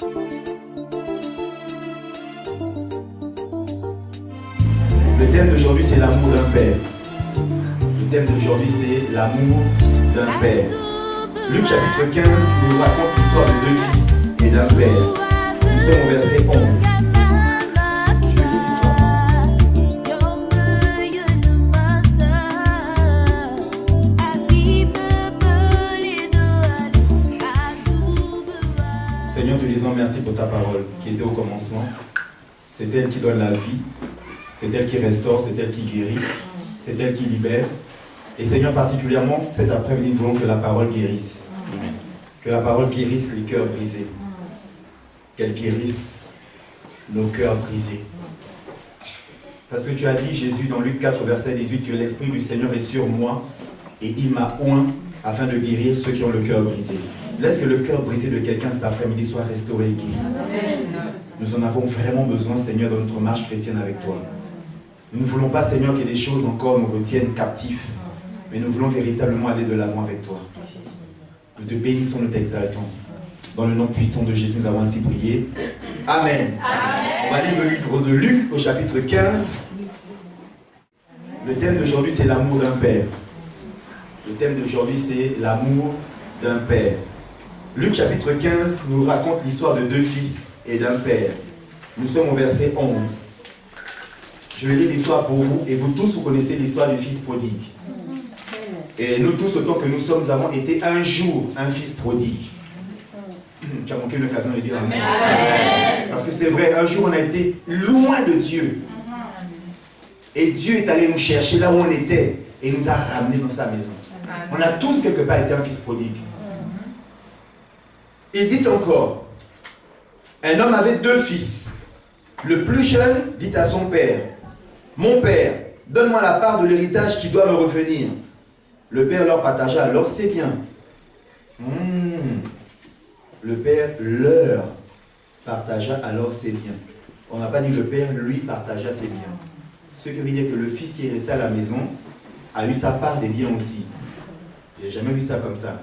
Le thème d'aujourd'hui, c'est l'amour d'un père. Le thème d'aujourd'hui, c'est l'amour d'un père. Luc chapitre 15 nous raconte l'histoire de deux fils et d'un père. Nous sommes au verset 11. Je lis l'histoire. Seigneur, te disons merci pour ta parole qui était au commencement. C'est elle qui donne la vie. C'est elle qui restaure, c'est elle qui guérit, c'est elle qui libère. Et Seigneur, particulièrement, cet après-midi, nous voulons que la parole guérisse. Que la parole guérisse les cœurs brisés. Qu'elle guérisse nos cœurs brisés. Parce que tu as dit, Jésus, dans Luc 4, verset 18, que l'Esprit du Seigneur est sur moi et il m'a oint afin de guérir ceux qui ont le cœur brisé. Laisse que le cœur brisé de quelqu'un cet après-midi soit restauré et guéri. Nous en avons vraiment besoin, Seigneur, dans notre marche chrétienne avec toi. Nous ne voulons pas, Seigneur, que des choses encore nous retiennent captifs, mais nous voulons véritablement aller de l'avant avec toi. Nous te bénissons, nous t'exaltons. Dans le nom puissant de Jésus, nous avons ainsi prié. Amen. Amen. On va lire le livre de Luc au chapitre 15. Le thème d'aujourd'hui, c'est l'amour d'un père. Le thème d'aujourd'hui, c'est l'amour d'un père. Luc chapitre 15 nous raconte l'histoire de deux fils et d'un père. Nous sommes au verset 11. Je vais lire l'histoire pour vous, et vous tous, vous connaissez l'histoire du fils prodigue. Et nous tous, autant que nous sommes, avons été un jour un fils prodigue. Tu as manqué l'occasion de dire Amen. Amen. Parce que c'est vrai, un jour on a été loin de Dieu. Et Dieu est allé nous chercher là où on était, et nous a ramenés dans sa maison. On a tous quelque part été un fils prodigue. Il dit encore, un homme avait deux fils. Le plus jeune dit à son père, mon père, donne-moi la part de l'héritage qui doit me revenir. Le père leur partagea alors ses biens. Le père leur partagea alors ses biens. On n'a pas dit le père lui partagea ses biens. Ce qui veut dire que le fils qui est resté à la maison a eu sa part des biens aussi. Je n'ai jamais vu ça comme ça.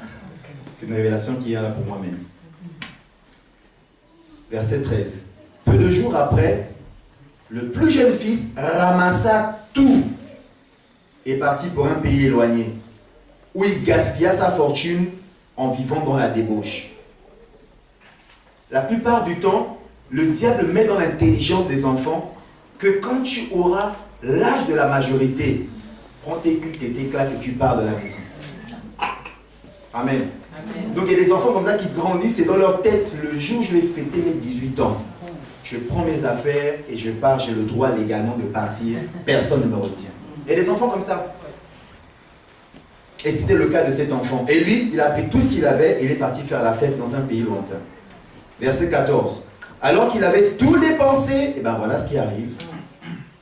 C'est une révélation qui est là pour moi-même. Verset 13. Peu de jours après, le plus jeune fils ramassa tout et partit pour un pays éloigné, où il gaspilla sa fortune en vivant dans la débauche. La plupart du temps, le diable met dans l'intelligence des enfants que quand tu auras l'âge de la majorité, prends tes clics et tes claques et tu pars de la maison. Amen. Amen. Donc il y a des enfants comme ça qui grandissent et dans leur tête, le jour où je vais fêter mes 18 ans, je prends mes affaires et je pars, j'ai le droit légalement de partir, personne ne me retient. Il y a des enfants comme ça. Et c'était le cas de cet enfant. Et lui, il a pris tout ce qu'il avait et il est parti faire la fête dans un pays lointain. Verset 14. Alors qu'il avait tout dépensé, et bien voilà ce qui arrive.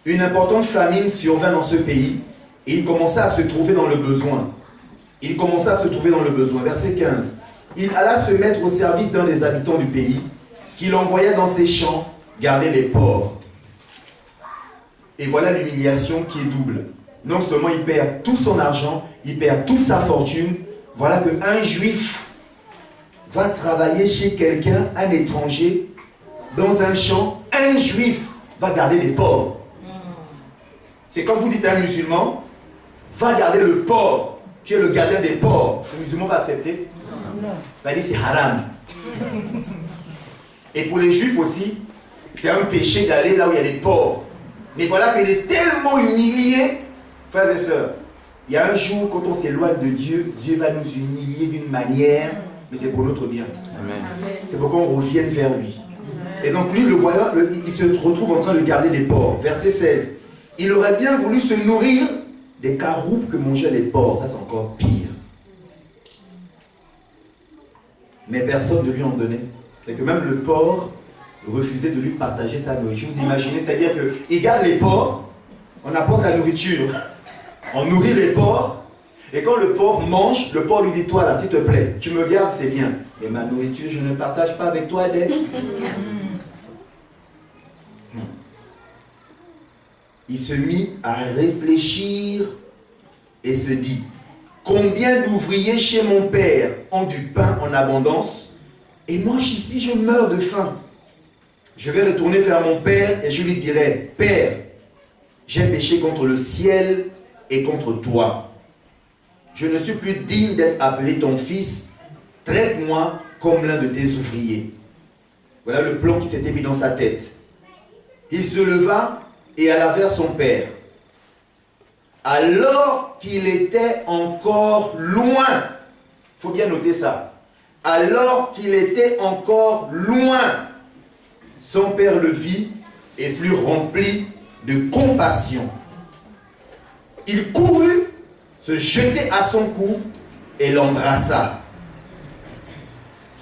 Une importante famine survint dans ce pays et il commença à se trouver dans le besoin. Il commença à se trouver dans le besoin. Verset 15. Il alla se mettre au service d'un des habitants du pays qu'il envoya dans ses champs garder les porcs. Et voilà l'humiliation qui est double. Non seulement il perd tout son argent, il perd toute sa fortune. Voilà qu'un juif va travailler chez quelqu'un, un étranger, dans un champ. Un juif va garder les porcs. C'est comme vous dites à un musulman, va garder le porc. Tu es le gardien des porcs. Le musulman va accepter? Non. Il va dire c'est haram. Et pour les juifs aussi, c'est un péché d'aller là où il y a des porcs. Mais voilà qu'il est tellement humilié, frères et sœurs. Il y a un jour, quand on s'éloigne de Dieu, Dieu va nous humilier d'une manière, mais c'est pour notre bien. C'est pour qu'on revienne vers lui. Et donc lui, le voyant, il se retrouve en train de garder les porcs. Verset 16. Il aurait bien voulu se nourrir des caroupes que mangeaient les porcs. Ça, c'est encore pire. Mais personne ne lui en donnait. Et que même le porc refusait de lui partager sa nourriture. Vous imaginez, c'est-à-dire qu'il garde les porcs, on apporte la nourriture, on nourrit les porcs, et quand le porc mange, le porc lui dit, toi là, s'il te plaît, tu me gardes, c'est bien. Mais ma nourriture, je ne partage pas avec toi, Adèle. Il se mit à réfléchir et se dit, combien d'ouvriers chez mon père ont du pain en abondance Et moi, ici, je meurs de faim. Je vais retourner vers mon père et je lui dirai, Père, j'ai péché contre le ciel et contre toi. Je ne suis plus digne d'être appelé ton fils. Traite-moi comme l'un de tes ouvriers. Voilà le plan qui s'était mis dans sa tête. Il se leva et alla vers son père. Alors qu'il était encore loin, il faut bien noter ça, alors qu'il était encore loin, son père le vit et fut rempli de compassion. Il courut, se jeter à son cou et l'embrassa.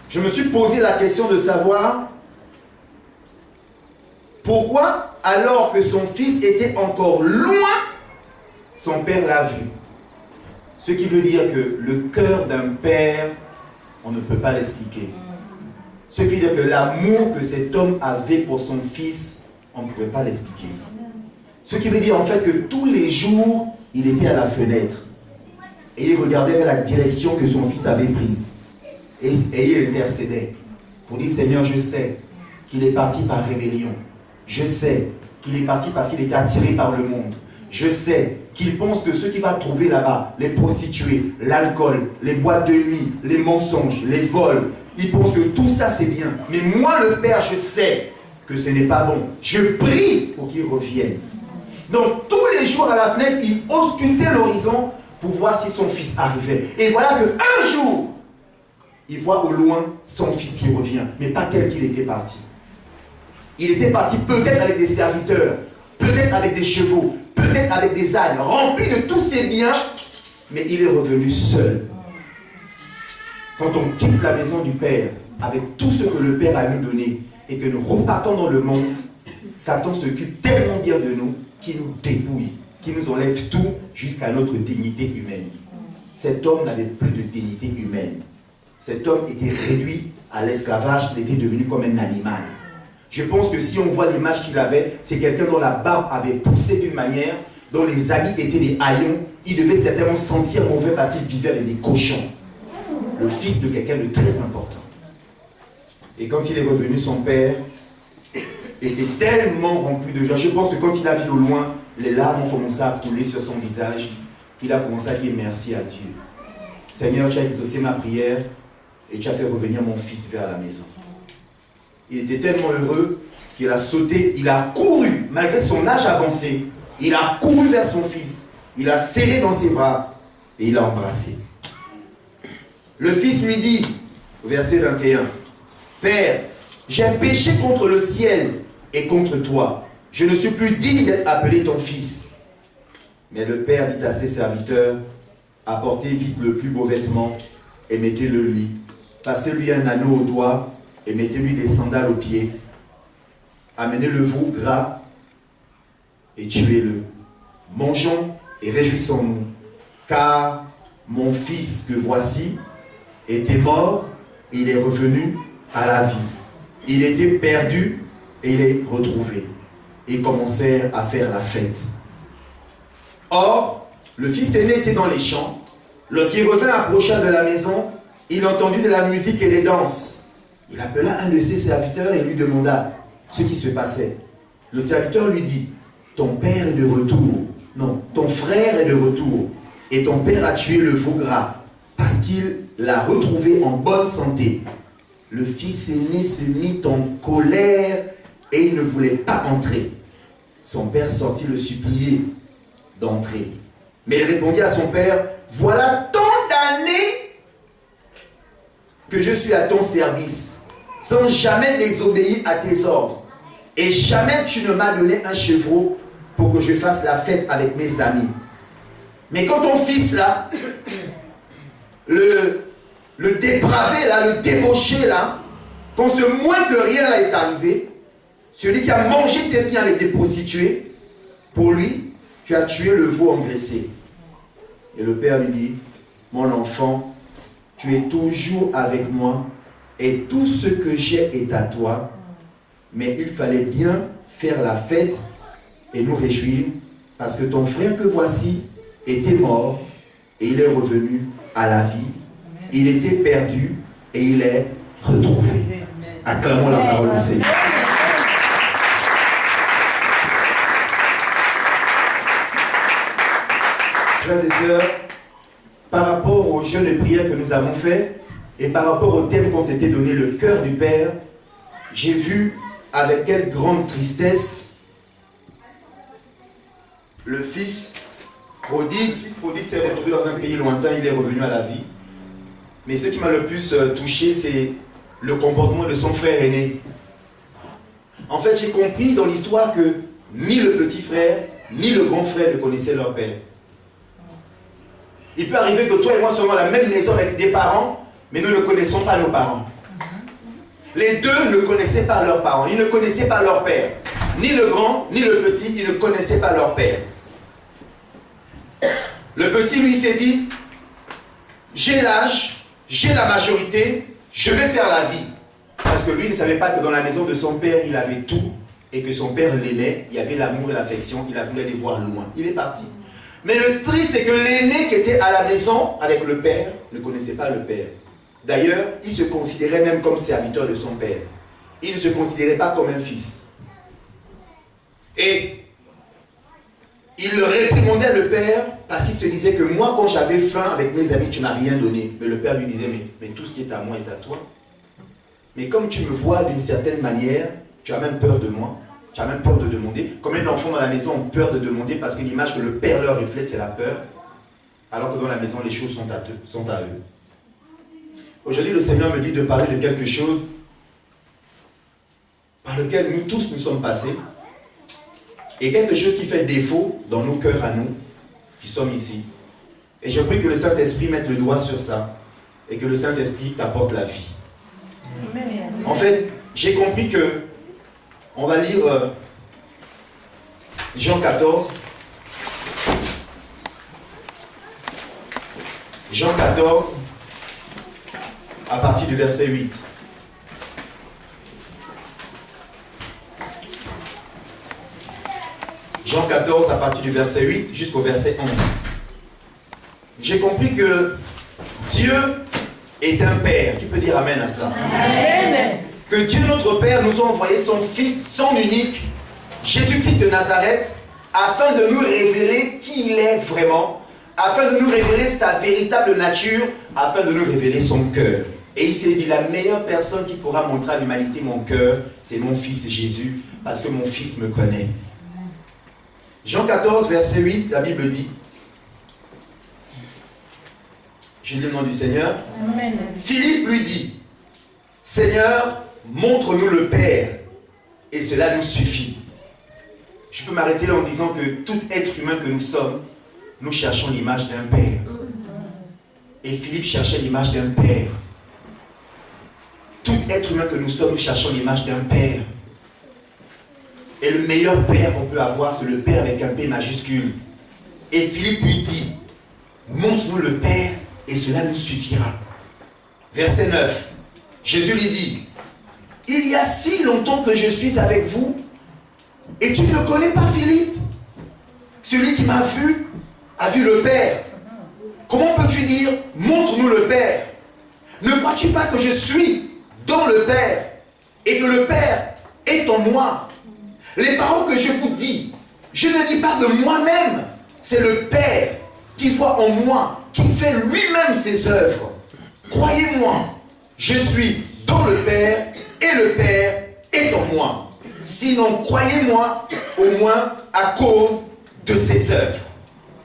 Je me suis posé la question de savoir pourquoi, alors que son fils était encore loin, son père l'a vu. Ce qui veut dire que le cœur d'un père, on ne peut pas l'expliquer. Ce qui veut dire que l'amour que cet homme avait pour son fils, on ne pouvait pas l'expliquer. Ce qui veut dire en fait que tous les jours, il était à la fenêtre et il regardait vers la direction que son fils avait prise. Et il intercédait pour dire, Seigneur, je sais qu'il est parti par rébellion. Je sais qu'il est parti parce qu'il était attiré par le monde. Je sais qu'il pense que ce qu'il va trouver là-bas, les prostituées, l'alcool, les boîtes de nuit, les mensonges, les vols, il pense que tout ça c'est bien. Mais moi le Père, je sais que ce n'est pas bon. Je prie pour qu'il revienne. Donc tous les jours à la fenêtre, il auscultait l'horizon pour voir si son fils arrivait. Et voilà qu'un jour, il voit au loin son fils qui revient, mais pas tel qu'il était parti. Il était parti peut-être avec des serviteurs, peut-être avec des chevaux, peut-être avec des ânes, remplis de tous ses biens, mais il est revenu seul. Quand on quitte la maison du Père, avec tout ce que le Père a nous donné, et que nous repartons dans le monde, Satan s'occupe tellement bien de nous, qu'il nous dépouille, qu'il nous enlève tout jusqu'à notre dignité humaine. Cet homme n'avait plus de dignité humaine. Cet homme était réduit à l'esclavage, il était devenu comme un animal. Je pense que si on voit l'image qu'il avait, c'est quelqu'un dont la barbe avait poussé d'une manière, dont les habits étaient des haillons. Il devait certainement sentir mauvais parce qu'il vivait avec des cochons. Le fils de quelqu'un de très important. Et quand il est revenu, son père était tellement rempli de joie. Je pense que quand il a vu au loin, les larmes ont commencé à couler sur son visage. Il a commencé à dire merci à Dieu. Seigneur, tu as exaucé ma prière et tu as fait revenir mon fils vers la maison. Il était tellement heureux qu'il a sauté, il a couru, malgré son âge avancé. Il a couru vers son fils, il a serré dans ses bras et il l'a embrassé. Le fils lui dit, verset 21, Père, j'ai péché contre le ciel et contre toi. Je ne suis plus digne d'être appelé ton fils. Mais le père dit à ses serviteurs, apportez vite le plus beau vêtement et mettez-le lui. Passez-lui un anneau au doigt et mettez-lui des sandales aux pieds. Amenez le veau gras et tuez-le. Mangeons et réjouissons-nous, car mon fils que voici était mort et il est revenu à la vie. Il était perdu et il est retrouvé. Et ils commencèrent à faire la fête. Or, le fils aîné était dans les champs. Lorsqu'il revint approcha de la maison, il entendit de la musique et des danses. Il appela un de ses serviteurs et lui demanda ce qui se passait. Le serviteur lui dit, ton père est de retour. Non, ton frère est de retour. Et ton père a tué le veau gras parce qu'il l'a retrouvé en bonne santé. Le fils aîné se mit en colère et il ne voulait pas entrer. Son père sortit le supplier d'entrer. Mais il répondit à son père, voilà tant d'années que je suis à ton service, sans jamais désobéir à tes ordres. Et jamais tu ne m'as donné un chevreau pour que je fasse la fête avec mes amis. Mais quand ton fils là, le dépravé là, le débauché là, quand ce moins que rien là est arrivé, celui qui a mangé tes biens avec des prostituées, pour lui, tu as tué le veau engraissé. Et le père lui dit, mon enfant, tu es toujours avec moi et tout ce que j'ai est à toi, mais il fallait bien faire la fête et nous réjouir parce que ton frère que voici était mort et il est revenu à la vie. Il était perdu et il est retrouver. Acclamons la parole du Seigneur. Frères et sœurs, par rapport au jeûne de prière que nous avons fait et par rapport au thème qu'on s'était donné, le cœur du Père, j'ai vu avec quelle grande tristesse le fils prodigue s'est retrouvé dans un pays lointain, il est revenu à la vie. Mais ce qui m'a le plus touché, c'est le comportement de son frère aîné. En fait, j'ai compris dans l'histoire que ni le petit frère, ni le grand frère ne connaissaient leur père. Il peut arriver que toi et moi soyons dans la même maison avec des parents, mais nous ne connaissons pas nos parents. Les deux ne connaissaient pas leurs parents, ils ne connaissaient pas leur père. Ni le grand, ni le petit, ils ne connaissaient pas leur père. Le petit, lui, s'est dit, j'ai l'âge, j'ai la majorité, je vais faire la vie. Parce que lui, il ne savait pas que dans la maison de son père, il avait tout, et que son père l'aimait, il y avait l'amour et l'affection, il a voulu aller voir loin. Il est parti. Mais le triste, c'est que l'aîné qui était à la maison avec le père ne connaissait pas le père. D'ailleurs, il se considérait même comme serviteur de son père. Il ne se considérait pas comme un fils. Et il réprimandait le père parce qu'il se disait que moi, quand j'avais faim avec mes amis, tu n'as rien donné. Mais le père lui disait, mais tout ce qui est à moi est à toi. Mais comme tu me vois d'une certaine manière, tu as même peur de moi. Tu as même peur de demander. Combien d'enfants dans la maison ont peur de demander parce que l'image que le père leur reflète, c'est la peur. Alors que dans la maison, les choses sont à eux. Aujourd'hui, le Seigneur me dit de parler de quelque chose par lequel nous tous nous sommes passés. Et quelque chose qui fait défaut dans nos cœurs à nous, qui sommes ici. Et je prie que le Saint-Esprit mette le doigt sur ça. Et que le Saint-Esprit t'apporte la vie. En fait, j'ai compris que on va lire Jean 14. Jean 14, à partir du verset 8. Jean 14, à partir du verset 8 jusqu'au verset 11. J'ai compris que Dieu est un Père. Tu peux dire Amen à ça? Amen. Que Dieu notre Père nous a envoyé son Fils, son unique, Jésus-Christ de Nazareth, afin de nous révéler qui il est vraiment, afin de nous révéler sa véritable nature, afin de nous révéler son cœur. Et il s'est dit, la meilleure personne qui pourra montrer à l'humanité mon cœur, c'est mon Fils Jésus, parce que mon Fils me connaît. Jean 14, verset 8, la Bible dit, je lis le nom du Seigneur. Amen. Philippe lui dit, Seigneur, montre-nous le Père, et cela nous suffit. Je peux m'arrêter là en disant que tout être humain que nous sommes, nous cherchons l'image d'un Père. Et Philippe cherchait l'image d'un Père. Tout être humain que nous sommes, nous cherchons l'image d'un Père. Et le meilleur Père qu'on peut avoir, c'est le Père avec un P majuscule. Et Philippe lui dit, montre-nous le Père, et cela nous suffira. Verset 9. Jésus lui dit, il y a si longtemps que je suis avec vous, et tu ne le connais pas, Philippe? Celui qui m'a vu, a vu le Père. Comment peux-tu dire, montre-nous le Père? Ne crois-tu pas que je suis dans le Père, et que le Père est en moi? Les paroles que je vous dis, je ne dis pas de moi-même, c'est le Père qui voit en moi, qui fait lui-même ses œuvres. Croyez-moi, je suis dans le Père et le Père est en moi. Sinon, croyez-moi au moins à cause de ses œuvres.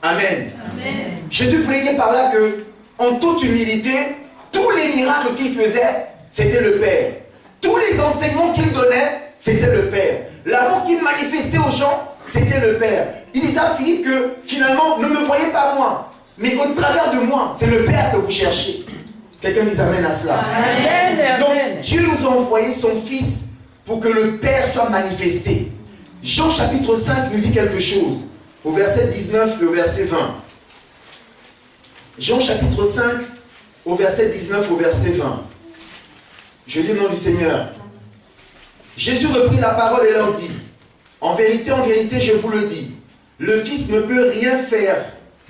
Amen. Amen. Jésus voulait dire par là que, en toute humilité, tous les miracles qu'il faisait, c'était le Père. Tous les enseignements qu'il donnait, c'était le Père. L'amour qu'il manifestait aux gens, c'était le Père. Il disait à Philippe que, finalement, ne me voyez pas moi, mais au travers de moi, c'est le Père que vous cherchez. Quelqu'un dit Amen à cela. Amen. Donc, Dieu nous a envoyé son Fils pour que le Père soit manifesté. Jean chapitre 5 nous dit quelque chose, au verset 19 et au verset 20. Jean chapitre 5, au verset 19 au verset 20. Je lis le nom du Seigneur. Jésus reprit la parole et leur dit, en vérité, je vous le dis, le Fils ne peut rien faire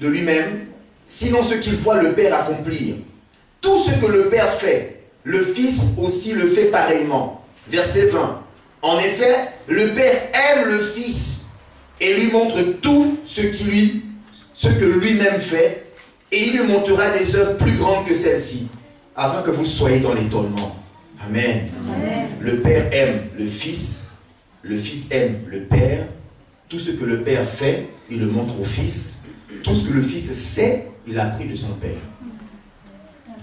de lui-même, sinon ce qu'il voit le Père accomplir. Tout ce que le Père fait, le Fils aussi le fait pareillement. Verset 20. En effet, le Père aime le Fils et lui montre tout ce que lui-même fait, et il lui montrera des œuvres plus grandes que celles-ci, afin que vous soyez dans l'étonnement. Amen. Amen. Le Père aime le Fils aime le Père. Tout ce que le Père fait, il le montre au Fils. Tout ce que le Fils sait, il a appris de son Père.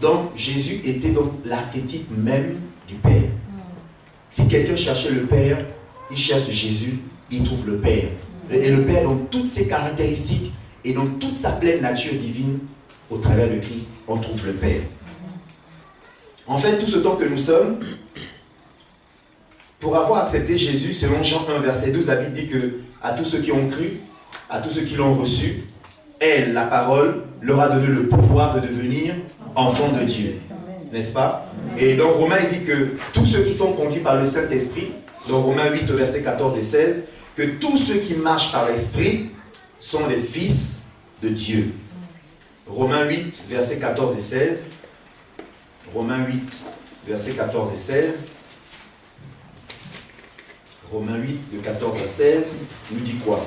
Donc Jésus était donc l'archétype même du Père. Si quelqu'un cherchait le Père, il cherche Jésus, il trouve le Père. Et le Père, dans toutes ses caractéristiques et dans toute sa pleine nature divine, au travers de Christ, on trouve le Père. En fait, tout ce temps que nous sommes, pour avoir accepté Jésus, selon Jean 1, verset 12, la Bible dit que à tous ceux qui ont cru, à tous ceux qui l'ont reçu, elle, la parole, leur a donné le pouvoir de devenir enfants de Dieu. N'est-ce pas? Et dans Romains, il dit que tous ceux qui sont conduits par le Saint-Esprit, dans Romains 8, verset 14 et 16, que tous ceux qui marchent par l'Esprit sont les fils de Dieu. Romains 8, verset 14 et 16. Romains 8, verset 14 et 16. Romains 8, de 14 à 16, nous dit quoi?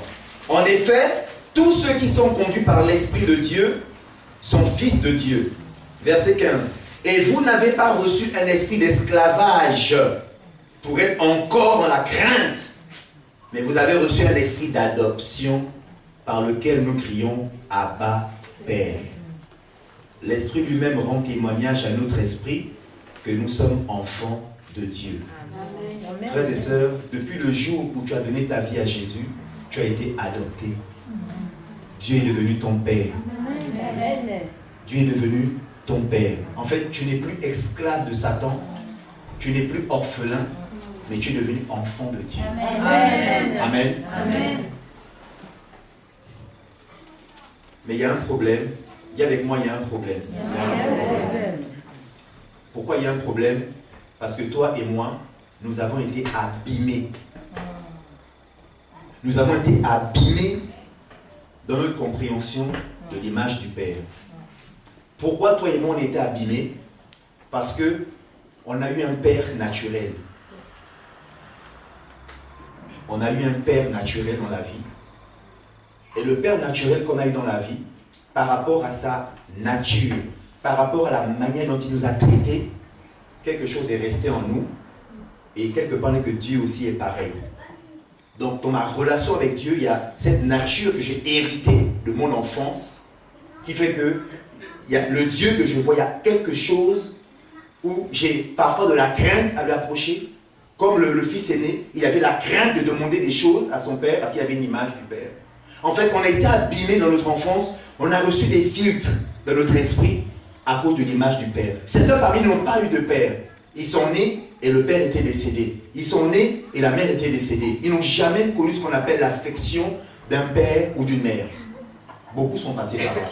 En effet, tous ceux qui sont conduits par l'Esprit de Dieu sont fils de Dieu. Verset 15. Et vous n'avez pas reçu un esprit d'esclavage pour être encore dans la crainte, mais vous avez reçu un esprit d'adoption par lequel nous crions Abba, Père. L'Esprit lui-même rend témoignage à notre esprit que nous sommes enfants de Dieu. Amen. Frères et sœurs, depuis le jour où tu as donné ta vie à Jésus, tu as été adopté. Dieu est devenu ton Père. Amen. Dieu est devenu ton Père. En fait, tu n'es plus esclave de Satan, tu n'es plus orphelin, mais tu es devenu enfant de Dieu. Amen. Amen. Amen. Mais il y a un problème. Dis avec moi, il y a un problème. Pourquoi il y a un problème? Parce que toi et moi, nous avons été abîmés. Nous avons été abîmés dans notre compréhension de l'image du Père. Pourquoi toi et moi on était abîmés? Parce que on a eu un père naturel. On a eu un père naturel dans la vie. Et le père naturel qu'on a eu dans la vie, par rapport à sa nature, par rapport à la manière dont il nous a traités, quelque chose est resté en nous. Et quelque part, que Dieu aussi est pareil. Donc dans ma relation avec Dieu, il y a cette nature que j'ai héritée de mon enfance, qui fait que il y a le Dieu que je vois, il y a quelque chose où j'ai parfois de la crainte à lui approcher. Comme le fils aîné, il avait la crainte de demander des choses à son père parce qu'il avait une image du père. En fait, on a été abîmés dans notre enfance, on a reçu des filtres dans notre esprit à cause de l'image du père. Certains parmi nous n'ont pas eu de père. Ils sont nés et le père était décédé. Ils sont nés et la mère était décédée. Ils n'ont jamais connu ce qu'on appelle l'affection d'un père ou d'une mère. Beaucoup sont passés par là.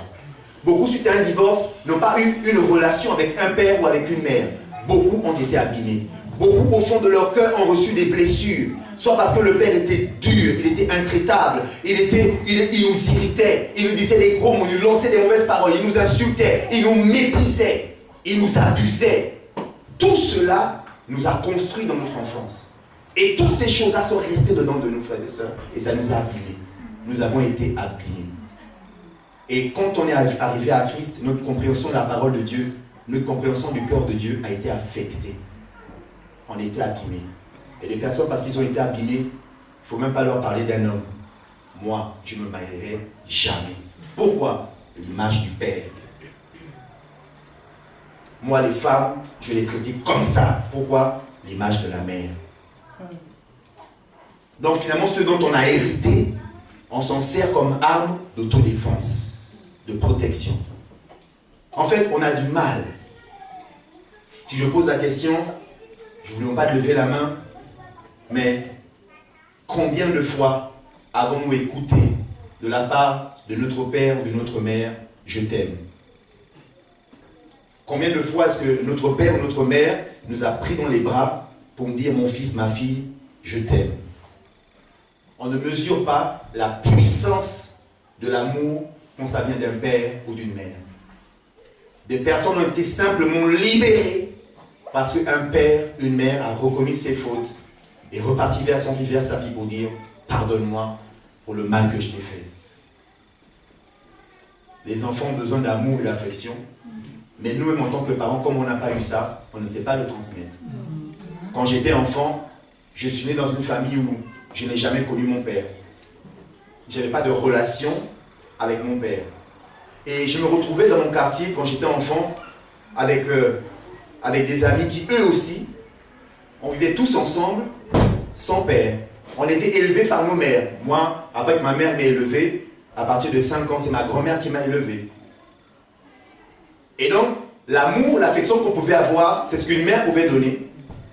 Beaucoup, suite à un divorce, n'ont pas eu une relation avec un père ou avec une mère. Beaucoup ont été abîmés. Beaucoup, au fond de leur cœur, ont reçu des blessures. Soit parce que le père était dur, il était intraitable, il nous irritait, il nous disait des gros mots, il nous lançait des mauvaises paroles, il nous insultait, il nous méprisait, il nous abusait. Tout cela nous a construits dans notre enfance. Et toutes ces choses-là sont restées dedans de nous, frères et sœurs, et ça nous a abîmés. Nous avons été abîmés. Et quand on est arrivé à Christ, notre compréhension de la parole de Dieu, notre compréhension du cœur de Dieu a été affectée. On était abîmés. Et les personnes, parce qu'ils ont été abîmés, il ne faut même pas leur parler d'un homme. Moi, je ne me marierai jamais. Pourquoi? L'image du Père. Moi, les femmes, je les traitais comme ça. Pourquoi? L'image de la mère. Donc finalement, ce dont on a hérité, on s'en sert comme arme d'autodéfense, de protection. En fait, on a du mal. Si je pose la question, je ne vous demande pas de lever la main, mais combien de fois avons-nous écouté de la part de notre père ou de notre mère, je t'aime? Combien de fois est-ce que notre père ou notre mère nous a pris dans les bras pour me dire, mon fils, ma fille, je t'aime? On ne mesure pas la puissance de l'amour quand ça vient d'un père ou d'une mère. Des personnes ont été simplement libérées Parce qu'un père, une mère a reconnu ses fautes et reparti vers son fils, vers sa fille pour dire « Pardonne-moi pour le mal que je t'ai fait ». Les enfants ont besoin d'amour et d'affection. Mais nous-mêmes, en tant que parents, comme on n'a pas eu ça, on ne sait pas le transmettre. Quand j'étais enfant, je suis né dans une famille où je n'ai jamais connu mon père. Je n'avais pas de relation avec mon père. Et je me retrouvais dans mon quartier, quand j'étais enfant, avec des amis qui, eux aussi, on vivait tous ensemble, sans père. On était élevés par nos mères. Moi, après que ma mère m'ait élevé, à partir de 5 ans, c'est ma grand-mère qui m'a élevé. Et donc, l'amour, l'affection qu'on pouvait avoir, c'est ce qu'une mère pouvait donner,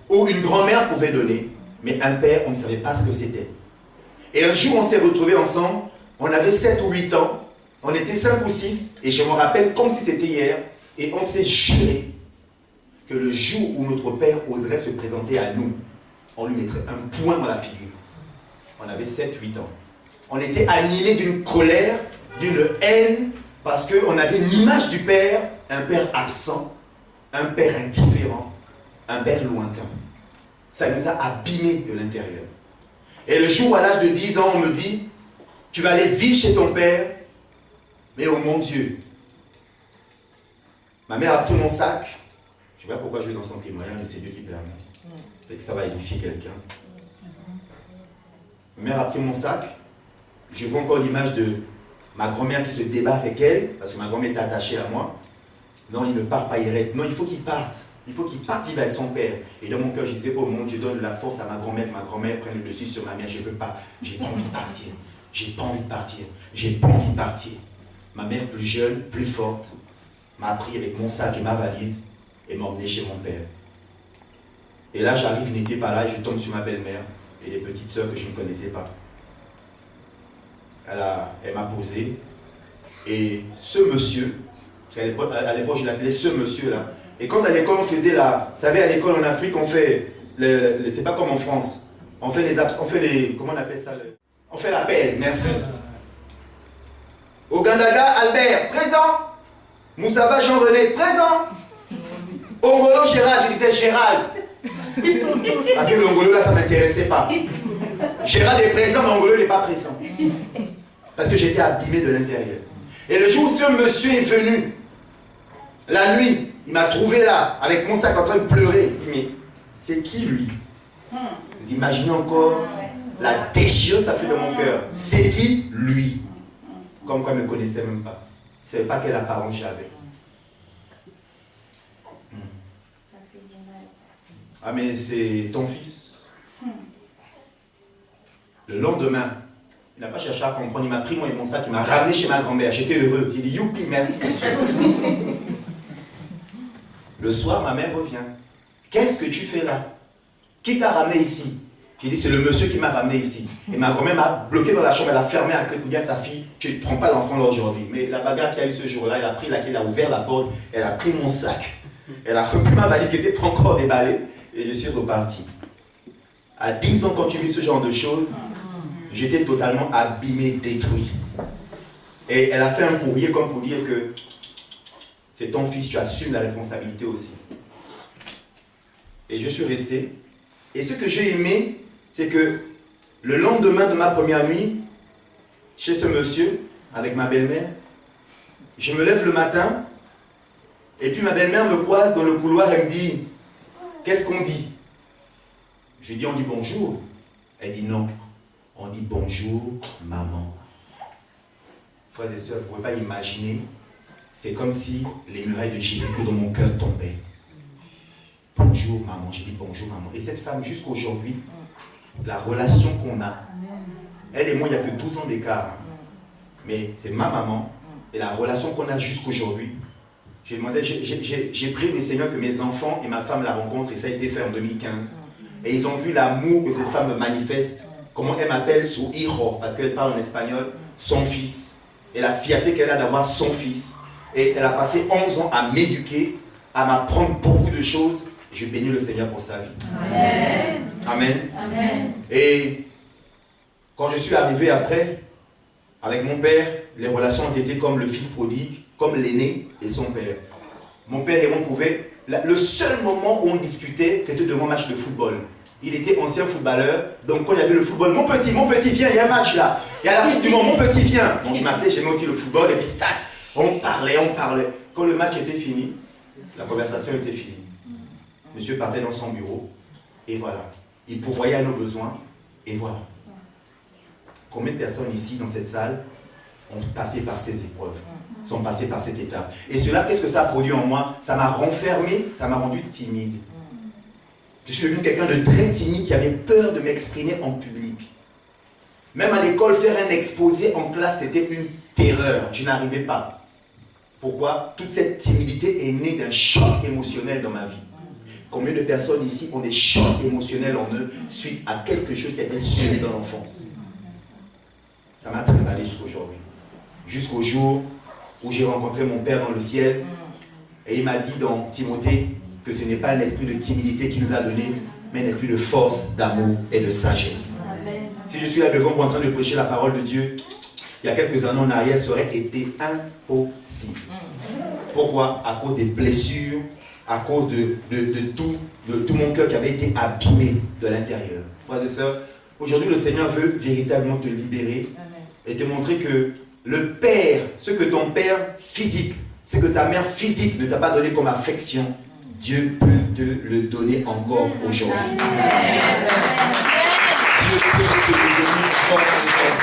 ou une grand-mère pouvait donner, mais un père, on ne savait pas ce que c'était. Et un jour, on s'est retrouvés ensemble, on avait 7 ou 8 ans, on était 5 ou 6, et je me rappelle comme si c'était hier, et on s'est juré que le jour où notre père oserait se présenter à nous, on lui mettrait un poing dans la figure. On avait 7, 8 ans. On était animés d'une colère, d'une haine, parce qu'on avait une image du père, un père absent, un père indifférent, un père lointain. Ça nous a abîmés de l'intérieur. Et le jour où à l'âge de 10 ans, on me dit, tu vas aller vivre chez ton père, mais oh mon Dieu. Ma mère a pris mon sac, je ne sais pas pourquoi je vais dans son témoignage, mais c'est Dieu qui permet. Et que ça va édifier quelqu'un. Ma mère a pris mon sac, je vois encore l'image de ma grand-mère qui se débat avec elle, parce que ma grand-mère est attachée à moi. Non, il ne part pas, il reste. Non, il faut qu'il parte. Il faut qu'il parte, il va avec son père. Et dans mon cœur, je disais, oh mon Dieu, donne la force à ma grand-mère, que ma grand-mère prenne le dessus sur ma mère. Je ne veux pas, j'ai pas envie de partir. J'ai pas envie de partir. J'ai pas envie de partir. Ma mère, plus jeune, plus forte, m'a pris avec mon sac et ma valise et m'a emmené chez mon père. Et là, j'arrive, il n'était pas là, et je tombe sur ma belle-mère et les petites sœurs que je ne connaissais pas. Elle m'a posé. Et ce monsieur, parce qu'à l'époque, je l'appelais ce monsieur-là. Et quand à l'école, on faisait vous savez, à l'école en Afrique, on fait, c'est pas comme en France, on fait les, comment on appelle ça, on fait l'appel, merci. Ogandaga, Albert, présent. Moussava, Jean-René, présent. Ongolo, Gérald, je disais Gérald. Parce que l'Ongolo, là, ça ne m'intéressait pas. Gérald est présent, mais Ongolo n'est pas présent. Parce que j'étais abîmé de l'intérieur. Et le jour où ce monsieur est venu, la nuit, il m'a trouvé là, avec mon sac en train de pleurer. Il dit, mais c'est qui lui? Vous imaginez encore la déchirure que ça fait de mon cœur. C'est qui lui? Comme quoi il ne me connaissait même pas. Il ne savait pas quelle apparence j'avais. Ça fait du mal. Ah mais c'est ton fils. Le lendemain, il n'a pas cherché à comprendre, il m'a pris moi et mon sac, il m'a ramené chez ma grand-mère. J'étais heureux. J'ai dit youpi, merci monsieur. Le soir, ma mère revient. Qu'est-ce que tu fais là? Qui t'a ramené ici? J'ai dit c'est le monsieur qui m'a ramené ici. Et ma grand-mère m'a bloqué dans la chambre, elle a fermé à clé pour dire à sa fille, tu ne prends pas l'enfant là aujourd'hui. Mais la bagarre qu'il y a eu ce jour-là, elle a pris la clé, elle a ouvert la porte, elle a pris mon sac, elle a repris ma valise qui n'était pas encore déballée et je suis reparti. À 10 ans, quand tu vis ce genre de choses, j'étais totalement abîmé, détruit. Et elle a fait un courrier comme pour dire que c'est ton fils, tu assumes la responsabilité aussi. Et je suis resté. Et ce que j'ai aimé, c'est que le lendemain de ma première nuit, chez ce monsieur, avec ma belle-mère, je me lève le matin, et puis ma belle-mère me croise dans le couloir, elle me dit, qu'est-ce qu'on dit? Je dis, on dit bonjour. Elle dit non, on dit bonjour, maman. Frères et sœurs, vous ne pouvez pas imaginer, c'est comme si les murailles de Jéricho dans mon cœur tombaient. Bonjour maman, j'ai dit bonjour maman. Et cette femme, jusqu'aujourd'hui, la relation qu'on a, elle et moi, il n'y a que 12 ans d'écart. Hein. Mais c'est ma maman, et la relation qu'on a jusqu'aujourd'hui, j'ai prié le Seigneur que mes enfants et ma femme la rencontrent, et ça a été fait en 2015. Et ils ont vu l'amour que cette femme me manifeste, comment elle m'appelle su hijo, parce qu'elle parle en espagnol, son fils. Et la fierté qu'elle a d'avoir son fils. Et elle a passé 11 ans à m'éduquer, à m'apprendre beaucoup de choses. Et je bénis le Seigneur pour sa vie. Amen. Amen. Amen. Et quand je suis arrivé après, avec mon père, les relations ont été comme le fils prodigue, comme l'aîné et son père. Mon père et moi, on pouvait Le seul moment où on discutait, c'était devant un match de football. Il était ancien footballeur, donc quand il y avait le football, mon petit, viens, il y a un match là. Il y a la Coupe du Monde, mon petit, viens. Donc je m'asseyais, j'aimais aussi le football, et puis tac, on parlait. Quand le match était fini, la conversation était finie. Monsieur partait dans son bureau, et voilà. Il pourvoyait à nos besoins, et voilà. Combien de personnes ici, dans cette salle, ont passé par ces épreuves, sont passées par cette étape. Et cela, qu'est-ce que ça a produit en moi? Ça m'a renfermé, ça m'a rendu timide. Je suis devenu quelqu'un de très timide qui avait peur de m'exprimer en public. Même à l'école, faire un exposé en classe, c'était une terreur. Je n'arrivais pas. Pourquoi? Toute cette timidité est née d'un choc émotionnel dans ma vie. Combien de personnes ici ont des chocs émotionnels en eux suite à quelque chose qui a été semé dans l'enfance? Ça m'a trimballé jusqu'aujourd'hui. Jusqu'au jour où j'ai rencontré mon Père dans le ciel et il m'a dit dans Timothée que ce n'est pas un esprit de timidité qu'il nous a donné, mais un esprit de force, d'amour et de sagesse. Amen. Si je suis là devant vous en train de prêcher la parole de Dieu, il y a quelques années en arrière, ça aurait été impossible. Pourquoi? À cause des blessures, à cause de tout mon cœur qui avait été abîmé de l'intérieur. Frères et sœurs, aujourd'hui le Seigneur veut véritablement te libérer et te montrer que le Père, ce que ton Père physique, ce que ta mère physique ne t'a pas donné comme affection, Dieu peut te le donner encore aujourd'hui. Dieu peut te le donner encore aujourd'hui.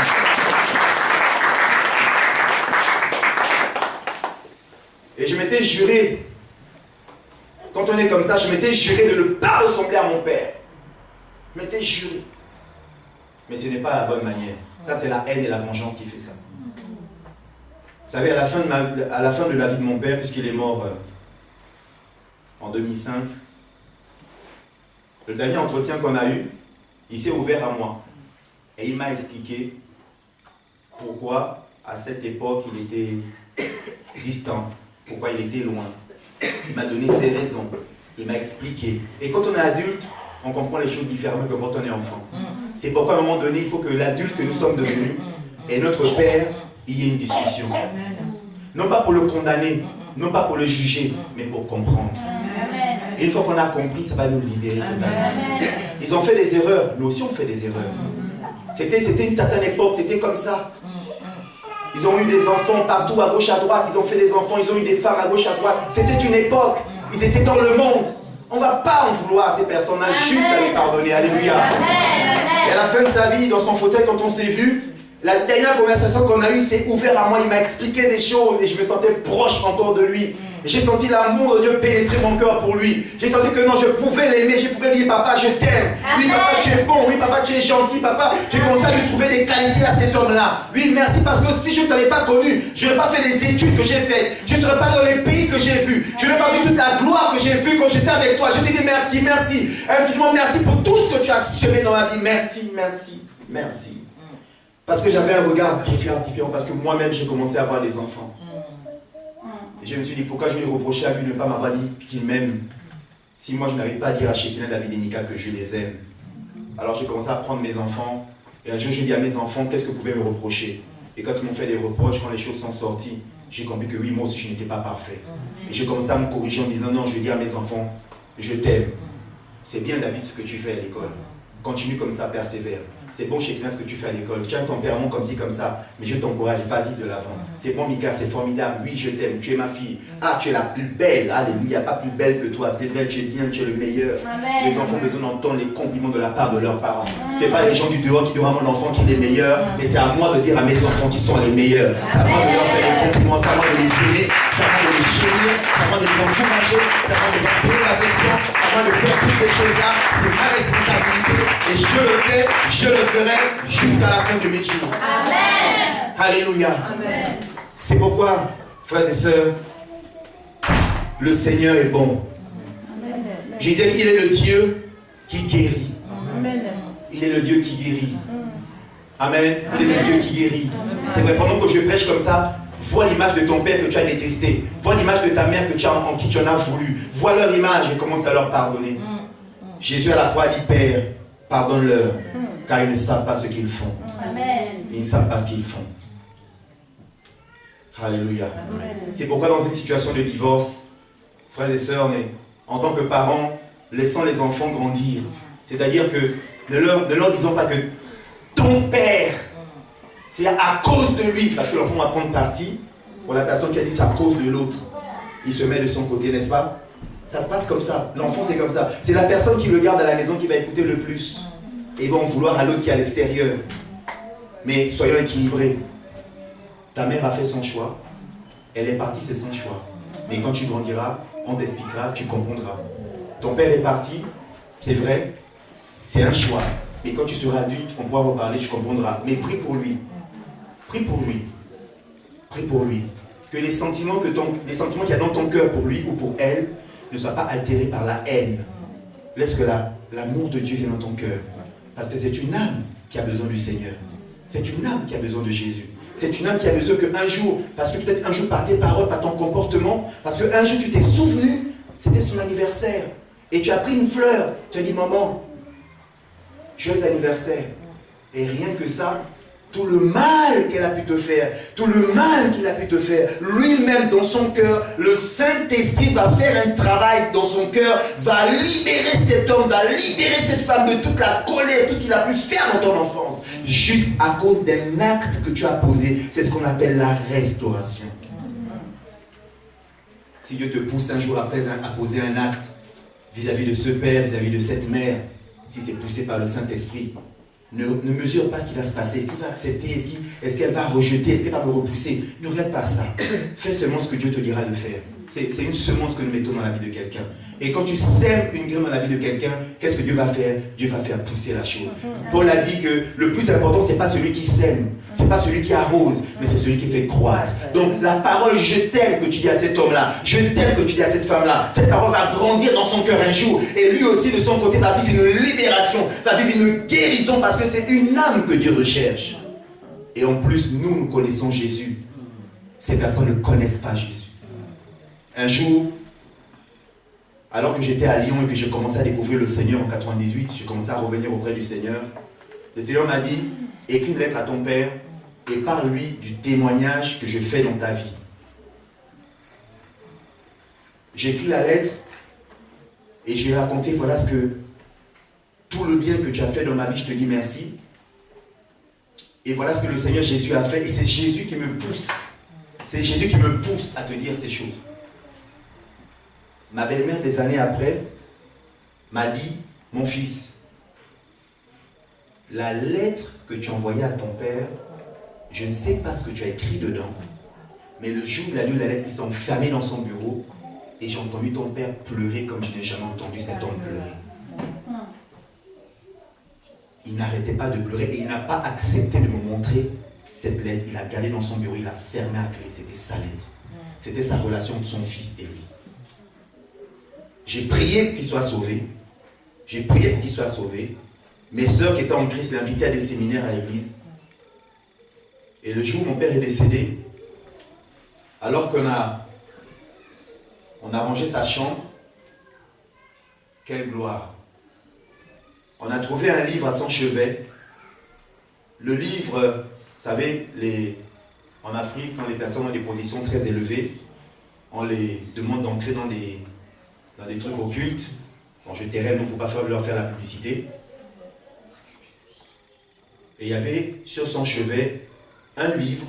Et je m'étais juré, quand on est comme ça, je m'étais juré de ne pas ressembler à mon Père. Je m'étais juré. Mais ce n'est pas la bonne manière. Ça, c'est la haine et la vengeance qui fait ça. Vous savez, à la fin de la vie de mon père, puisqu'il est mort en 2005, le dernier entretien qu'on a eu, il s'est ouvert à moi. Et il m'a expliqué pourquoi, à cette époque, il était distant, pourquoi il était loin. Il m'a donné ses raisons. Il m'a expliqué. Et quand on est adulte, on comprend les choses différemment que quand on est enfant. C'est pourquoi à un moment donné, il faut que l'adulte que nous sommes devenus et notre Père, il y ait une discussion. Non pas pour le condamner, non pas pour le juger, mais pour comprendre. Et une fois qu'on a compris, ça va nous libérer totalement. Ils ont fait des erreurs, nous aussi on fait des erreurs. C'était une certaine époque, c'était comme ça. Ils ont eu des enfants partout, à gauche, à droite, ils ont fait des enfants, ils ont eu des femmes à gauche, à droite. C'était une époque, ils étaient dans le monde. On ne va pas en vouloir à ces personnes, juste à les pardonner. Alléluia. Et à la fin de sa vie, dans son fauteuil, quand on s'est vu, la dernière conversation qu'on a eue, s'est ouvert à moi, il m'a expliqué des choses et je me sentais proche encore de lui. J'ai senti l'amour de Dieu pénétrer mon cœur pour lui. J'ai senti que non, je pouvais l'aimer, je pouvais lui dire papa, je t'aime. Oui, papa, tu es bon. Oui, papa, tu es gentil. Papa, j'ai commencé à lui trouver des qualités à cet homme-là. Oui, merci, parce que si je ne t'avais pas connu, je n'aurais pas fait les études que j'ai faites. Je ne serais pas dans les pays que j'ai vus. Je n'aurais pas vu toute la gloire que j'ai vue quand j'étais avec toi. Je te dis merci, merci. Infiniment merci pour tout ce que tu as semé dans ma vie. Merci, merci, merci. Parce que j'avais un regard différent, parce que moi-même, j'ai commencé à avoir des enfants. Et je me suis dit, pourquoi je lui reprochais à lui de ne pas m'avoir dit qu'il m'aime si moi je n'arrive pas à dire à Shekinah, David et Nika que je les aime. Alors j'ai commencé à prendre mes enfants et un jour j'ai dit à mes enfants qu'est-ce que vous pouvez me reprocher. Et quand ils m'ont fait des reproches, quand les choses sont sorties, j'ai compris que oui, moi aussi je n'étais pas parfait. Et j'ai commencé à me corriger en disant non, je dis à mes enfants, je t'aime. C'est bien David ce que tu fais à l'école. Continue comme ça, persévère. C'est bon Shekinah ce que tu fais à l'école. Tu as un tempérament comme ci, comme ça. Mais je t'encourage, vas-y de l'avant. C'est bon Mika, c'est formidable. Oui, je t'aime. Tu es ma fille. Ah, tu es la plus belle. Alléluia, pas plus belle que toi. C'est vrai, tu es bien, tu es le meilleur. Amen. Les enfants ont besoin d'entendre les compliments de la part de leurs parents. Ce n'est pas les gens du dehors qui diront à mon enfant qu'il est meilleur. Mais c'est à moi de dire à mes enfants qu'ils sont les meilleurs. C'est à moi de leur faire des compliments. C'est à moi de les aimer. C'est à moi de les chérir. C'est à moi de les encourager. C'est à moi de leur donner l'affection. C'est à moi de faire toutes ces choses-là. C'est ma responsabilité. Et je le fais, je le ferai jusqu'à la fin de mes jours. Amen. Alléluia. Amen. C'est pourquoi, frères et sœurs, le Seigneur est bon. Amen. Je disais qu'il est le Dieu qui guérit. Amen. Il est le Dieu qui guérit. Amen. Il est le Dieu qui guérit. C'est vrai, pendant que je prêche comme ça, vois l'image de ton père que tu as détesté. Vois l'image de ta mère en qui tu en as voulu. Vois leur image et commence à leur pardonner. Jésus à la croix dit, Père, pardonne-leur, car ils ne savent pas ce qu'ils font. Amen. Ils ne savent pas ce qu'ils font. Alléluia. C'est pourquoi dans une situation de divorce, frères et sœurs, en tant que parents, laissons les enfants grandir. C'est-à-dire que ne leur disons pas que ton père, c'est à cause de lui, parce que l'enfant va prendre parti pour la personne qui a dit c'est à cause de l'autre. Il se met de son côté, n'est-ce pas? Ça se passe comme ça. L'enfant, c'est comme ça. C'est la personne qui le garde à la maison qui va écouter le plus. Et ils vont vouloir à l'autre qui est à l'extérieur. Mais soyons équilibrés. Ta mère a fait son choix. Elle est partie, c'est son choix. Mais quand tu grandiras, on t'expliquera, tu comprendras. Ton père est parti, c'est vrai, c'est un choix. Mais quand tu seras adulte, on pourra reparler, tu comprendras. Mais prie pour lui. Prie pour lui. Prie pour lui. Que les sentiments qu'il y a dans ton cœur pour lui ou pour elle ne soient pas altérés par la haine. Laisse que l'amour de Dieu vienne dans ton cœur. Parce que c'est une âme qui a besoin du Seigneur. C'est une âme qui a besoin de Jésus. C'est une âme qui a besoin qu'un jour, parce que peut-être un jour par tes paroles, par ton comportement, parce qu'un jour tu t'es souvenu, c'était son anniversaire. Et tu as pris une fleur. Tu as dit, maman, joyeux anniversaire. Et rien que ça, tout le mal qu'elle a pu te faire, tout le mal qu'il a pu te faire, lui-même dans son cœur, le Saint-Esprit va faire un travail dans son cœur, va libérer cet homme, va libérer cette femme de toute la colère, tout ce qu'il a pu faire dans ton enfance, juste à cause d'un acte que tu as posé. C'est ce qu'on appelle la restauration. Si Dieu te pousse un jour à poser un acte vis-à-vis de ce père, vis-à-vis de cette mère, si c'est poussé par le Saint-Esprit, ne mesure pas ce qui va se passer. Est-ce qu'il va accepter? Est-ce qu'elle va rejeter? Est-ce qu'elle va me repousser? Ne regarde pas ça. Fais seulement ce que Dieu te dira de faire. C'est une semence que nous mettons dans la vie de quelqu'un. Et quand tu sèmes une graine dans la vie de quelqu'un, qu'est-ce que Dieu va faire? Dieu va faire pousser la chose. Paul a dit que le plus important, ce n'est pas celui qui sème, ce n'est pas celui qui arrose, mais c'est celui qui fait croître. Donc la parole je t'aime que tu dis à cet homme-là, je t'aime que tu dis à cette femme-là, cette parole va grandir dans son cœur un jour. Et lui aussi de son côté va vivre une libération, va vivre une guérison, parce que c'est une âme que Dieu recherche. Et en plus, nous connaissons Jésus. Ces personnes ne connaissent pas Jésus. Un jour, alors que j'étais à Lyon et que j'ai commencé à découvrir le Seigneur en 98, j'ai commencé à revenir auprès du Seigneur. Le Seigneur m'a dit, écris une lettre à ton père et parle-lui du témoignage que je fais dans ta vie. J'ai écrit la lettre et j'ai raconté, voilà ce que, tout le bien que tu as fait dans ma vie, je te dis merci. Et voilà ce que le Seigneur Jésus a fait. Et c'est Jésus qui me pousse. C'est Jésus qui me pousse à te dire ces choses. Ma belle-mère, des années après, m'a dit, mon fils, la lettre que tu as envoyée à ton père, je ne sais pas ce que tu as écrit dedans, mais le jour où il a lu la lettre, il s'est enfermé dans son bureau et j'ai entendu ton père pleurer comme je n'ai jamais entendu cet homme pleurer. Il n'arrêtait pas de pleurer et il n'a pas accepté de me montrer cette lettre. Il a gardé dans son bureau, il a fermé à clé. C'était sa lettre. C'était sa relation entre son fils et lui. J'ai prié pour qu'il soit sauvé. J'ai prié pour qu'il soit sauvé. Mes sœurs qui étaient en Christ l'invitaient à des séminaires à l'église. Et le jour où mon père est décédé, alors qu'on a rangé sa chambre, quelle gloire! On a trouvé un livre à son chevet. Le livre, vous savez, en Afrique, quand les personnes ont des positions très élevées, on les demande d'entrer dans des trucs occultes. Bon, je tairai donc pour ne pas leur faire la publicité. Et il y avait sur son chevet un livre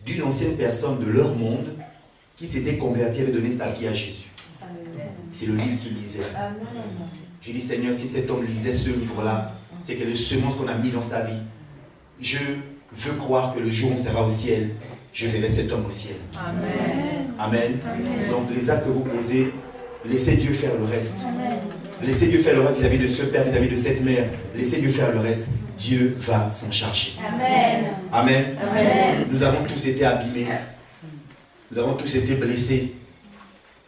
d'une ancienne personne de leur monde qui s'était convertie, avait donné sa vie à Jésus. C'est le livre qu'il lisait. J'ai dit, Seigneur, si cet homme lisait ce livre-là, c'est que les semences qu'on a mis dans sa vie, je veux croire que le jour où on sera au ciel, je verrai cet homme au ciel. Amen. Amen. Amen. Donc les actes que vous posez, laissez Dieu faire le reste. Amen. Laissez Dieu faire le reste vis-à-vis de ce père, vis-à-vis de cette mère. Laissez Dieu faire le reste. Dieu va s'en charger. Amen. Amen. Amen. Nous avons tous été abîmés. Nous avons tous été blessés.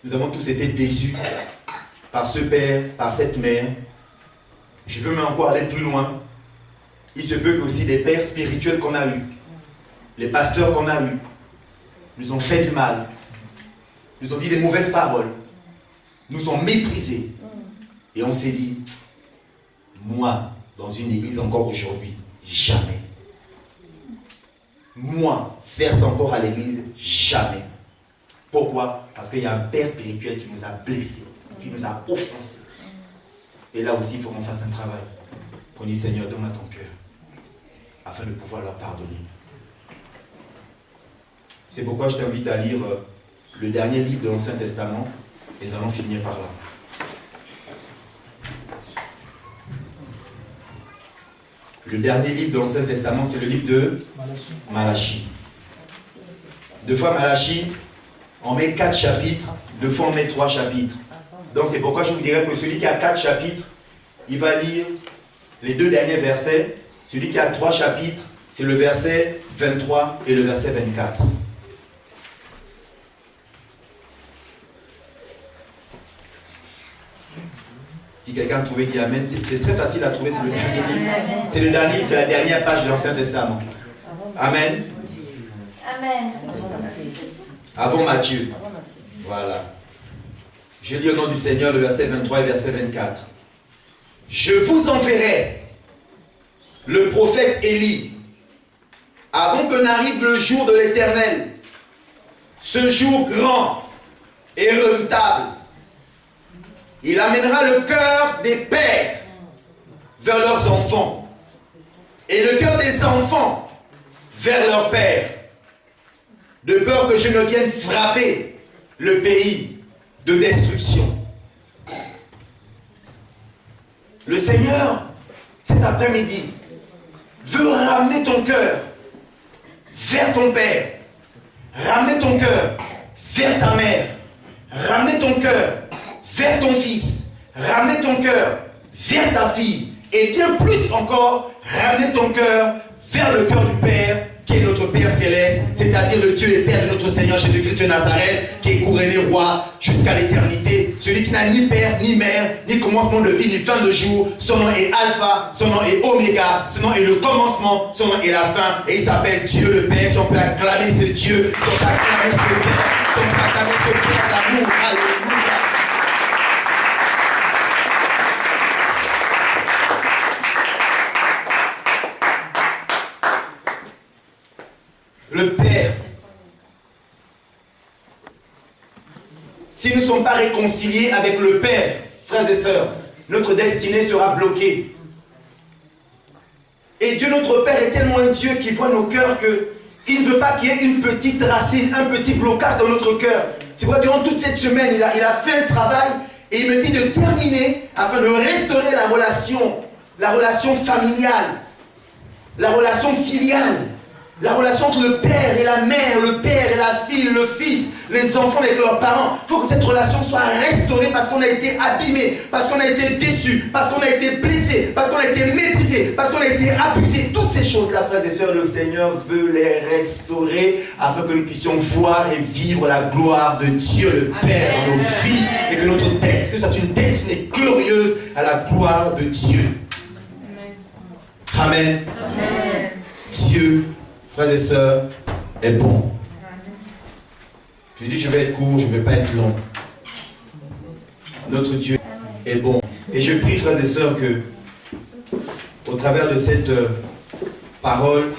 Nous avons tous été déçus par ce père, par cette mère. Je veux même encore aller plus loin. Il se peut que aussi des pères spirituels qu'on a eus, les pasteurs qu'on a eus, nous ont fait du mal, nous ont dit des mauvaises paroles, nous ont méprisés. Et on s'est dit, moi, dans une église encore aujourd'hui, jamais. Moi, faire ça encore à l'église, jamais. Pourquoi? Parce qu'il y a un père spirituel qui nous a blessés, qui nous a offensés. Et là aussi, il faut qu'on fasse un travail. Qu'on dise, Seigneur, donne-moi ton cœur, afin de pouvoir leur pardonner. C'est pourquoi je t'invite à lire le dernier livre de l'Ancien Testament, et nous allons finir par là. Le dernier livre de l'Ancien Testament, c'est le livre de Malachie. Deux fois Malachie, on met 4 chapitres, deux fois on met 3 chapitres. Donc c'est pourquoi je vous dirais que celui qui a 4 chapitres, il va lire les 2 derniers versets. Celui qui a 3 chapitres, c'est le verset 23 et le verset 24. Si quelqu'un a trouvé qui amène, c'est très facile à trouver, c'est le dernier livre. C'est le dernier livre, c'est la dernière page de l'Ancien Testament. Amen. Amen. Avant Matthieu. Voilà. Je lis au nom du Seigneur le verset 23 et verset 24. Je vous enverrai le prophète Élie avant que n'arrive le jour de l'Éternel. Ce jour grand et redoutable. Il amènera le cœur des pères vers leurs enfants et le cœur des enfants vers leurs pères, de peur que je ne vienne frapper le pays de destruction. Le Seigneur, cet après-midi, veut ramener ton cœur vers ton père, ramener ton cœur vers ta mère, ramener ton cœur vers ton fils, ramener ton cœur vers ta fille, et bien plus encore, ramener ton cœur vers le cœur du Père, qui est notre Père céleste, c'est-à-dire le Dieu et Père de notre Seigneur Jésus-Christ de Nazareth, qui est couronné roi jusqu'à l'éternité, celui qui n'a ni père, ni mère, ni commencement de vie, ni fin de jour. Son nom est Alpha, son nom est Oméga, son nom est le commencement, son nom est la fin, et il s'appelle Dieu le Père. Si on peut acclamer ce Dieu, si on peut acclamer ce Père, si on peut acclamer ce Père d'amour, alléluia. Le Père. Si nous ne sommes pas réconciliés avec le Père, frères et sœurs, notre destinée sera bloquée. Et Dieu notre Père est tellement un Dieu qui voit nos cœurs qu'il ne veut pas qu'il y ait une petite racine, un petit blocage dans notre cœur. C'est pourquoi durant toute cette semaine, il a fait un travail et il me dit de terminer afin de restaurer la relation familiale, la relation filiale. La relation entre le père et la mère, le père et la fille, le fils, les enfants avec leurs parents. Il faut que cette relation soit restaurée parce qu'on a été abîmé, parce qu'on a été déçu, parce qu'on a été blessé, parce qu'on a été méprisé, parce qu'on a été abusé. Toutes ces choses-là, frères et sœurs, le Seigneur veut les restaurer afin que nous puissions voir et vivre la gloire de Dieu le Père dans nos vies et que notre destinée soit une destinée glorieuse à la gloire de Dieu. Amen. Amen. Dieu, frères et sœurs, est bon. Je dis, je vais être court, je ne vais pas être long. Notre Dieu est bon. Et je prie, frères et sœurs, que, au travers de cette parole,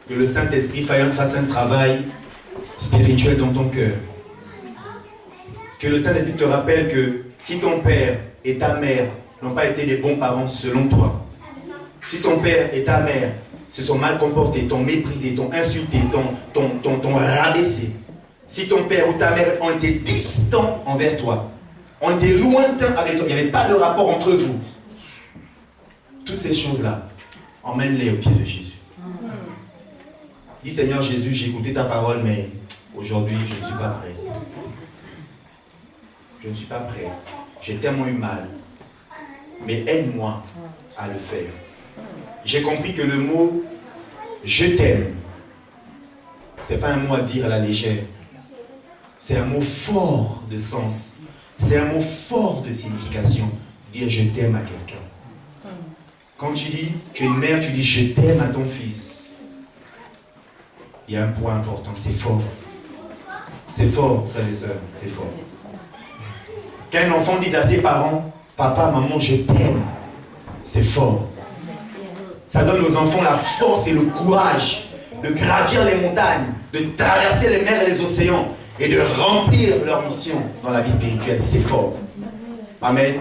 que le Saint-Esprit fasse un travail spirituel dans ton cœur. Que le Saint-Esprit te rappelle que si ton père et ta mère n'ont pas été des bons parents selon toi, si ton père et ta mère se sont mal comportés, t'ont méprisé, t'ont insulté, t'ont rabaissé. Si ton père ou ta mère ont été distants envers toi, ont été lointains avec toi, il n'y avait pas de rapport entre vous. Toutes ces choses-là, emmène-les au pied de Jésus. Dis Seigneur Jésus, j'ai écouté ta parole, mais aujourd'hui je ne suis pas prêt. Je ne suis pas prêt. J'ai tellement eu mal. Mais aide-moi à le faire. J'ai compris que le mot « je t'aime », ce n'est pas un mot à dire à la légère. C'est un mot fort de sens. C'est un mot fort de signification. Dire « je t'aime » à quelqu'un. Quand tu dis, tu es une mère, tu dis « je t'aime » à ton fils. Il y a un point important, c'est fort. C'est fort, frères et sœurs, c'est fort. Qu'un enfant dise à ses parents « papa, maman, je t'aime », c'est fort. Ça donne aux enfants la force et le courage de gravir les montagnes, de traverser les mers et les océans et de remplir leur mission dans la vie spirituelle. C'est fort. Amen.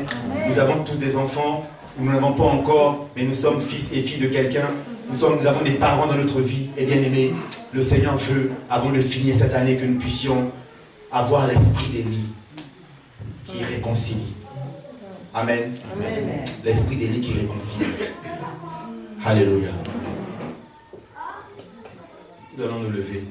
Nous avons tous des enfants, nous n'en avons pas encore, mais nous sommes fils et filles de quelqu'un. Nous avons des parents dans notre vie. Et bien aimé, le Seigneur veut, avant de finir cette année, que nous puissions avoir l'esprit d'Élie qui réconcilie. Amen. Amen. L'esprit d'Élie qui réconcilie. Alléluia. Nous allons nous lever.